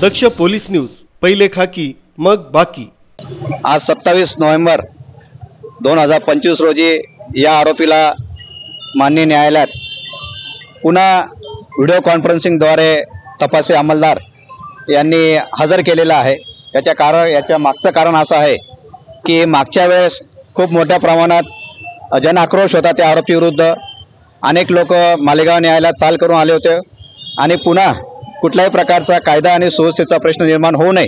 दक्ष police news, पहिले खाकी मग बाकी। आज 27 नोव्हेंबर 2025 रोजी या आरोपीला माननीय न्यायालयात पुन्हा व्हिडिओ कॉन्फरन्सिंगद्वारे तपासी अंमलदार यांनी हजर केलेला आहे। याच्या मागचं कारण असं आहे की मागच्या वेळेस खूप मोठ्या प्रमाणात जनआक्रोश होता त्या आरोपी विरुद्ध। अनेक लोक मालेगाव न्यायालयात चाल करून आले होते आणि पुन्हा कुठल्याही प्रकारचा कायदा आणि सुव्यवस्थेचा प्रश्न निर्माण होऊ नये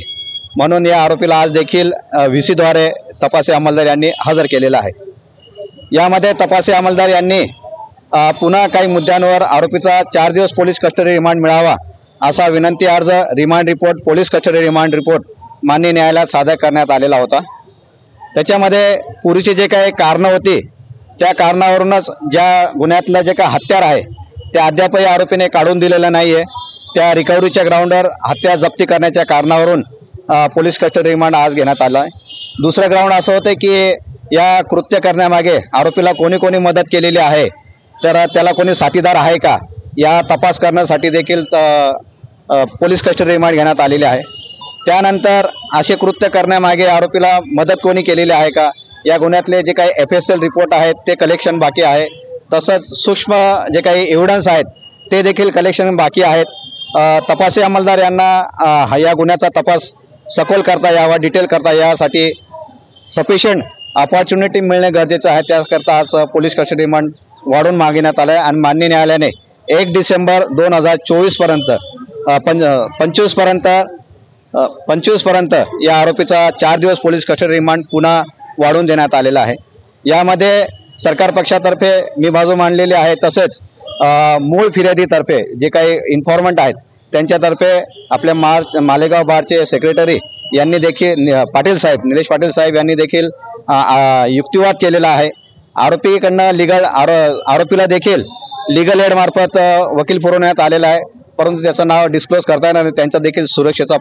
म्हणून या आरोपीला आज देखील व्हीसीद्वारे तपासी अंमलदार यांनी हजर केलेला आहे। यामध्ये तपासी अंमलदार यांनी पुन्हा काही मुद्द्यांवर आरोपीचा 4 दिवस पोलीस कस्टडी रिमांड मिळावा असा विनंती अर्ज, remand report, police custody remand report माननीय न्यायालयात सादर करण्यात आलेला होता। त्याच्यामध्ये पूर्वीची जे काही कारणं होती त्या कारणावरूनच ज्या गुन्ह्यातलं जे काही हत्यार आहे ते अद्यापही आरोपीने काढून दिलेलं नाही आहे। त्या रिकव्हरीच्या ग्राउंडवर हत्यार जप्ती करण्याच्या कारणावरून पोलीस कस्टडी रिमांड आज घेण्यात आला आहे। दुसरं ग्राउंड असं होतं की या कृत्य करण्यामागे आरोपीला कोणी कोणी मदत केलेली आहे, तर त्याला कोणी साथीदार आहे का या तपास करण्यासाठी देखील पोलीस कस्टडी रिमांड घेण्यात आलेली आहे। त्यानंतर असे कृत्य करण्यामागे आरोपीला मदत कोणी केलेली आहे का या गुन्ह्यातले जे काही FSL रिपोर्ट आहेत ते कलेक्शन बाकी आहे। तसंच सूक्ष्म जे काही एव्हिडन्स आहेत ते देखील कलेक्शन बाकी आहेत। तपासी अंमलदार यांना या गुन्ह्याचा तपास सखोल करता यावा, डिटेल करता यासाठी सफिशियंट अपॉर्च्युनिटी मिळणे गरजेचं आहे। त्याकरता आज पोलीस कस्टडी रिमांड वाढवून मागण्यात आलं आहे आणि माननीय न्यायालयाने 1 डिसेंबर 2024 पर्यंत या आरोपीचा 4 दिवस पोलीस कस्टडी रिमांड पुन्हा वाढवून देण्यात आलेला आहे। यामध्ये सरकार पक्षातर्फे मी बाजू मांडलेली आहे, तसेच मूळ फिर्यादीतर्फे जे काही इन्फॉर्मंट आहेत त्यांच्यातर्फे आपल्या मालेगाव बारचे सेक्रेटरी यांनी देखील निलेश पाटील साहेब यांनी देखील युक्तिवाद केलेला आहे। आरोपीकडनं आरोपीला देखील लीगल एड मार्फत वकील पुरवण्यात आलेला आहे, परंतु त्याचं नाव डिस्क्लोज करता येणार नाही, त्यांचा देखील सुरक्षेचा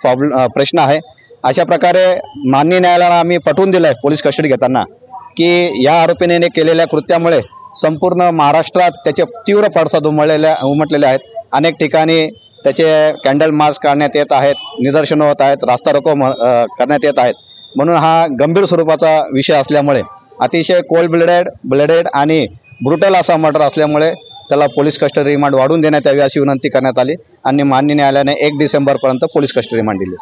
प्रश्न आहे। अशा प्रकारे माननीय न्यायालयाला आम्ही पटवून दिलं आहे पोलीस कस्टडी घेताना की या आरोपीने केलेल्या कृत्यामुळे संपूर्ण महाराष्ट्रात त्याचे तीव्र पडसाद उमटलेले आहेत। अनेक ठिकाणी त्याचे कॅन्डल मार्च काढण्यात येत आहेत, निदर्शनं होत आहेत, रास्ता रोको करण्यात येत आहेत। म्हणून हा गंभीर स्वरूपाचा विषय असल्यामुळे, अतिशय कोल्ड ब्लडेड आणि ब्रुटल असा मर्डर असल्यामुळे त्याला पोलीस कस्टडी रिमांड वाढवून देण्यात यावी अशी विनंती करण्यात आली आणि माननीय न्यायालयाने 1 डिसेंबरपर्यंत पोलीस कस्टडी रिमांड दिली।